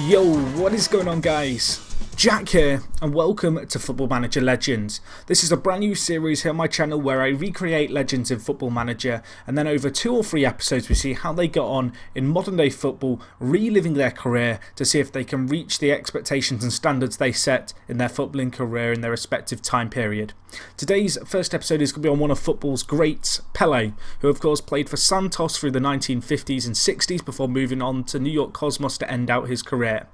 Yo, what is going on, guys? Jack here, and welcome to Football Manager Legends. This is a brand new series here on my channel where I recreate legends in Football Manager, and then over 2 or 3 episodes we see how they got on in modern day football, reliving their career to see if they can reach the expectations and standards they set in their footballing career in their respective time period. Today's first episode is going to be on one of football's greats, Pele, who of course played for Santos through the 1950s and 60s before moving on to New York Cosmos to end out his career.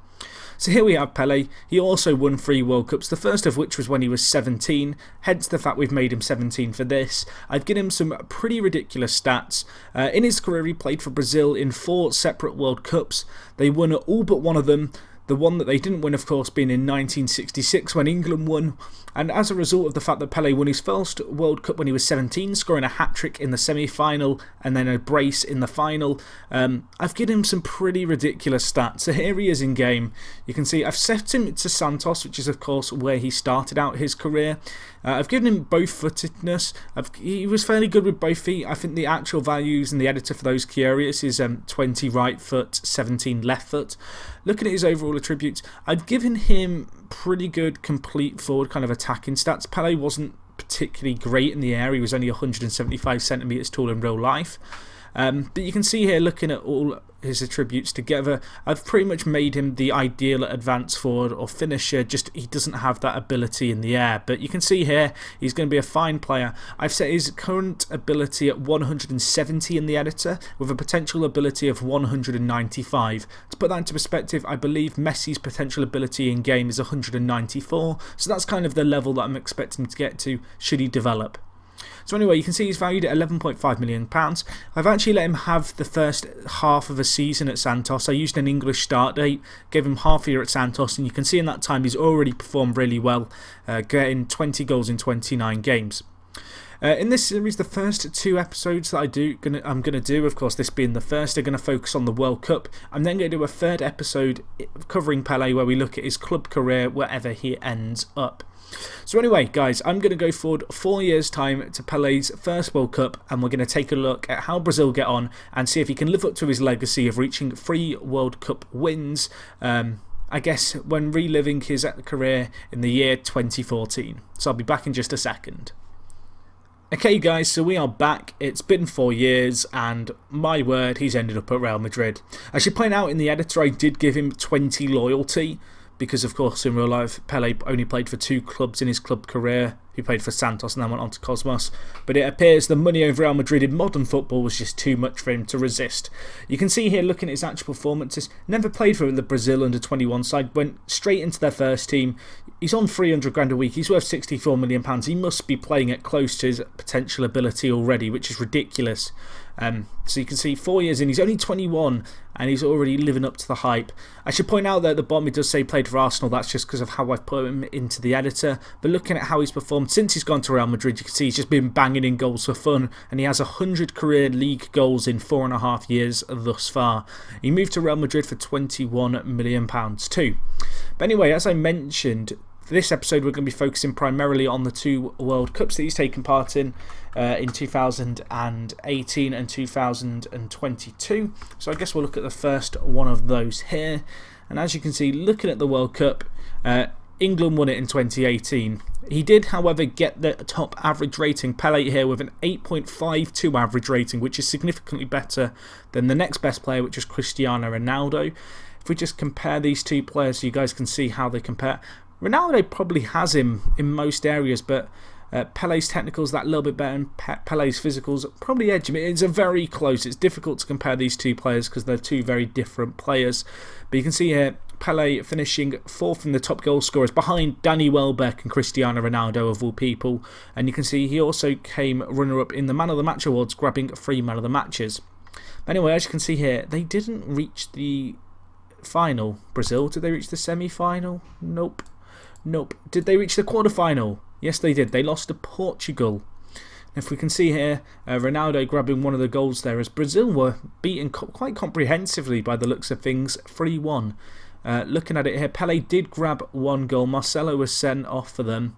So here we have Pele. He also won 3 World Cups, the first of which was when he was 17, hence the fact we've made him 17 for this. I've given him some pretty ridiculous stats. In his career he played for Brazil in 4 separate World Cups. They won all but one of them. The one that they didn't win, of course, being in 1966 when England won. And as a result of the fact that Pele won his first World Cup when he was 17, scoring a hat-trick in the semi-final and then a brace in the final, I've given him some pretty ridiculous stats. So here he is in game. You can see I've set him to Santos, which is, of course, where he started out his career. I've given him both-footedness. He was fairly good with both feet. I think the actual values in the editor for those curious is 20 right foot, 17 left foot. Looking at his overall attributes, I've given him pretty good complete forward kind of attacking stats. Pele wasn't particularly great in the air. He was only 175 centimetres tall in real life. But you can see here, looking at all his attributes together, I've pretty much made him the ideal advance forward or finisher, just he doesn't have that ability in the air. But you can see here, he's going to be a fine player. I've set his current ability at 170 in the editor, with a potential ability of 195. To put that into perspective, I believe Messi's potential ability in game is 194, so that's kind of the level that I'm expecting to get to should he develop. So anyway, you can see he's valued at £11.5 million. I've actually let him have the first half of a season at Santos. I used an English start date, gave him half a year at Santos, and you can see in that time he's already performed really well, getting 20 goals in 29 games. In this series, the first 2 episodes that I'm going to do, of course this being the first, are going to focus on the World Cup. I'm then going to do a 3rd episode covering Pele where we look at his club career wherever he ends up. So anyway, guys, I'm going to go forward 4 years' time to Pele's first World Cup, and we're going to take a look at how Brazil get on and see if he can live up to his legacy of reaching 3 World Cup wins, I guess, when reliving his career in the year 2014. So I'll be back in just a second. Okay guys, so we are back. It's been 4 years and my word, he's ended up at Real Madrid. I should point out in the editor I did give him 20 loyalty, because of course in real life Pele only played for 2 clubs in his club career. He played for Santos and then went on to Cosmos, but it appears the money over Real Madrid in modern football was just too much for him to resist. You can see here, looking at his actual performances, never played for the Brazil under-21 side, went straight into their first team. He's on 300 grand a week, he's worth £64 million, he must be playing at close to his potential ability already, which is ridiculous. So you can see 4 years in, he's only 21 and he's already living up to the hype. I should point out that at the bottom it does say played for Arsenal. That's just because of how I've put him into the editor. But looking at how he's performed since he's gone to Real Madrid, you can see he's just been banging in goals for fun, and he has 100 career league goals in 4.5 years thus far. He moved to Real Madrid for £21 million too. But anyway, as I mentioned, for this episode we're going to be focusing primarily on the 2 World Cups that he's taken part in 2018 and 2022. So I guess we'll look at the first one of those here. And as you can see, looking at the World Cup, England won it in 2018. He did, however, get the top average rating. Pele here with an 8.52 average rating, which is significantly better than the next best player, which is Cristiano Ronaldo. If we just compare these 2 players so you guys can see how they compare, Ronaldo probably has him in most areas, but Pele's technicals that little bit better, and Pele's physicals probably edge him. It's a very close. It's difficult to compare these 2 players because they're 2 very different players. But you can see here, Pele finishing 4th in the top goal scorers behind Danny Welbeck and Cristiano Ronaldo of all people. And you can see he also came runner-up in the Man of the Match awards, grabbing 3 Man of the Matches. Anyway, as you can see here, they didn't reach the final. Brazil, did they reach the semi-final? Nope. Did they reach the quarter-final? Yes, they did. They lost to Portugal. If we can see here, Ronaldo grabbing one of the goals there, as Brazil were beaten quite comprehensively by the looks of things, 3-1. Looking at it here, Pele did grab 1 goal. Marcelo was sent off for them,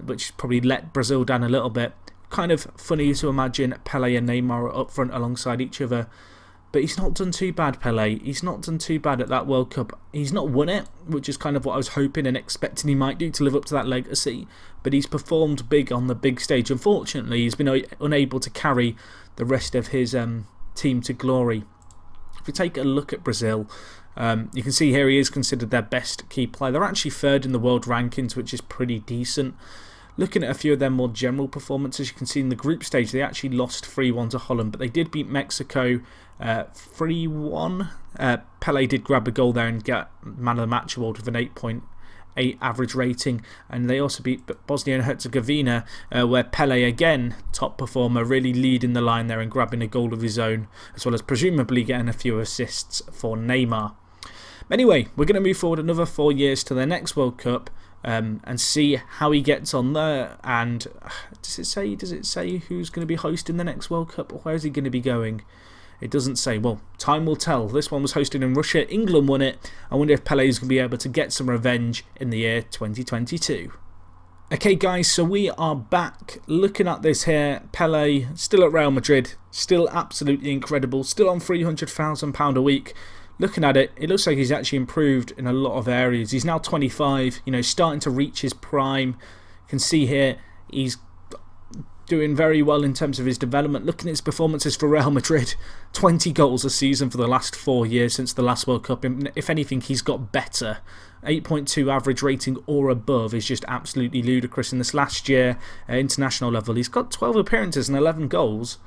which probably let Brazil down a little bit. Kind of funny to imagine Pele and Neymar are up front alongside each other. But he's not done too bad, Pele. He's not done too bad at that World Cup. He's not won it, which is kind of what I was hoping and expecting he might do to live up to that legacy. But he's performed big on the big stage. Unfortunately, he's been unable to carry the rest of his team to glory. If we take a look at Brazil, you can see here he is considered their best key player. They're actually third in the world rankings, which is pretty decent. Looking at a few of their more general performances, you can see in the group stage they actually lost 3-1 to Holland, but they did beat Mexico 3-1. Pele did grab a goal there and get Man of the Match award with an 8.8 average rating, and they also beat Bosnia and Herzegovina, where Pele, again, top performer, really leading the line there and grabbing a goal of his own, as well as presumably getting a few assists for Neymar. Anyway, we're going to move forward another 4 years to their next World Cup. And see how he gets on there. And does it say who's going to be hosting the next World Cup, or where is he going to be going? It doesn't say. Well, time will tell. This one was hosted in Russia. England won it. I wonder if Pele is going to be able to get some revenge in the year 2022. Okay guys, so we are back looking at this here. Pele still at Real Madrid, still absolutely incredible, still on £300,000 a week. Looking at it, it looks like he's actually improved in a lot of areas. He's now 25, starting to reach his prime. You can see here he's doing very well in terms of his development. Looking at his performances for Real Madrid, 20 goals a season for the last 4 years since the last World Cup. If anything, he's got better. 8.2 average rating or above is just absolutely ludicrous. In this last year at international level, he's got 12 appearances and 11 goals.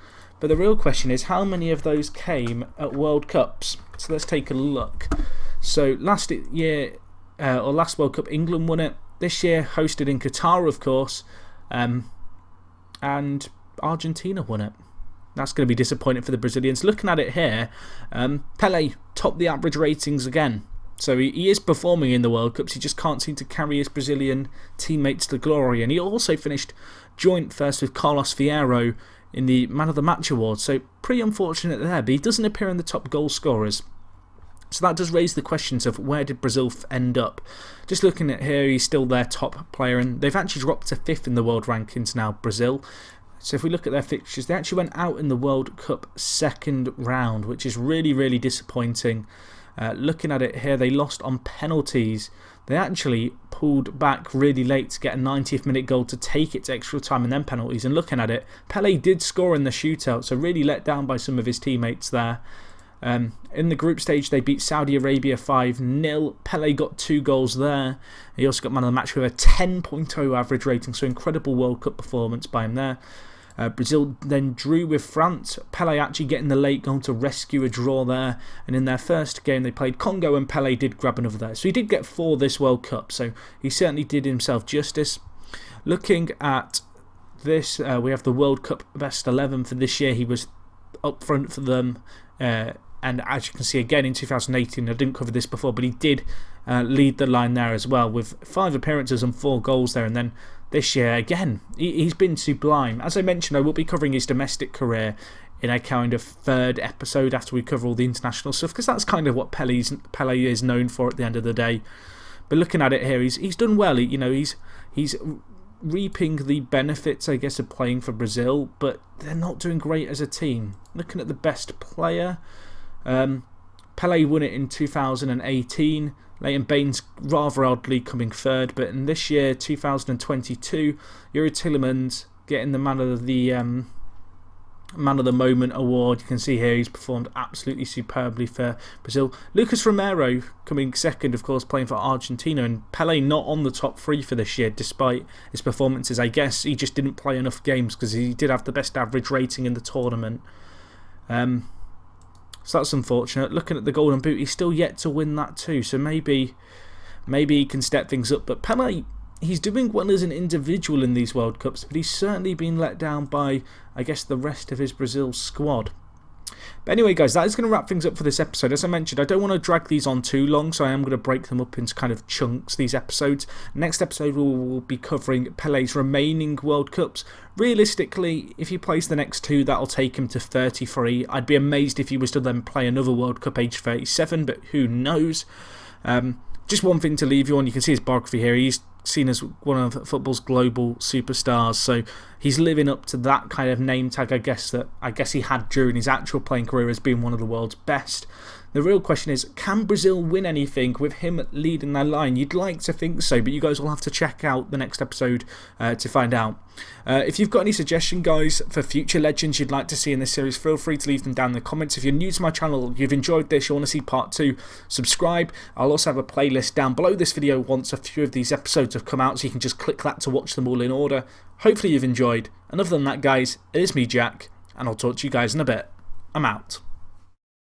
But the real question is, how many of those came at World Cups? So let's take a look. So last year, or last World Cup, England won it. This year, hosted in Qatar, of course. And Argentina won it. That's going to be disappointing for the Brazilians. Looking at it here, Pele topped the average ratings again. So he is performing in the World Cups. He just can't seem to carry his Brazilian teammates to glory. And he also finished joint first with Carlos Vieira in the Man of the Match award. So pretty unfortunate there, but he doesn't appear in the top goal scorers. So that does raise the questions of where did Brazil end up. Just looking at here, he's still their top player, and they've actually dropped to 5th in the world rankings now, Brazil. So if we look at their fixtures, they actually went out in the World Cup second round, which is really, really disappointing. Looking at it here, they lost on penalties. They actually pulled back really late to get a 90th minute goal to take it to extra time and then penalties. And looking at it, Pele did score in the shootout, so really let down by some of his teammates there. In the group stage, they beat Saudi Arabia 5-0. Pele got 2 goals there. He also got Man of the Match with a 10.0 average rating, so incredible World Cup performance by him there. Brazil then drew with France. Pele actually getting the late goal to rescue a draw there. And in their first game, they played Congo, and Pele did grab another there. So he did get 4 this World Cup, so he certainly did himself justice. Looking at this, we have the World Cup best 11 for this year. He was up front for them. And as you can see again in 2018, I didn't cover this before, but he did lead the line there as well with 5 appearances and 4 goals there. And then this year, again, he's been sublime. As I mentioned, I will be covering his domestic career in a kind of 3rd episode after we cover all the international stuff, because that's kind of what Pele is known for at the end of the day. But looking at it here, he's done well. He's reaping the benefits, I guess, of playing for Brazil, but they're not doing great as a team. Looking at the best player, Pele won it in 2018. Leighton Baines rather oddly coming 3rd, but in this year, 2022, Yuri Tillemans getting the Man of the Moment award. You can see here he's performed absolutely superbly for Brazil. Lucas Romero coming 2nd, of course, playing for Argentina, and Pele not on the top 3 for this year despite his performances. I guess he just didn't play enough games because he did have the best average rating in the tournament. So that's unfortunate. Looking at the Golden Boot, he's still yet to win that too, so maybe he can step things up. But Pele, he's doing well as an individual in these World Cups, but he's certainly been let down by, I guess, the rest of his Brazil squad. But anyway, guys, that is going to wrap things up for this episode. As I mentioned, I don't want to drag these on too long, so I am going to break them up into kind of chunks, these episodes. Next episode, we'll be covering Pele's remaining World Cups. Realistically, if he plays the next 2, that'll take him to 33. I'd be amazed if he was to then play another World Cup age 37, but who knows. Just one thing to leave you on, you can see his biography here. He's seen as one of football's global superstars. So he's living up to that kind of name tag, I guess he had during his actual playing career as being one of the world's best. The real question is, can Brazil win anything with him leading their line? You'd like to think so, but you guys will have to check out the next episode to find out. If you've got any suggestions, guys, for future legends you'd like to see in this series, feel free to leave them down in the comments. If you're new to my channel, you've enjoyed this, you want to see part 2, subscribe. I'll also have a playlist down below this video once a few of these episodes have come out, so you can just click that to watch them all in order. Hopefully you've enjoyed. And other than that, guys, it is me, Jack, and I'll talk to you guys in a bit. I'm out.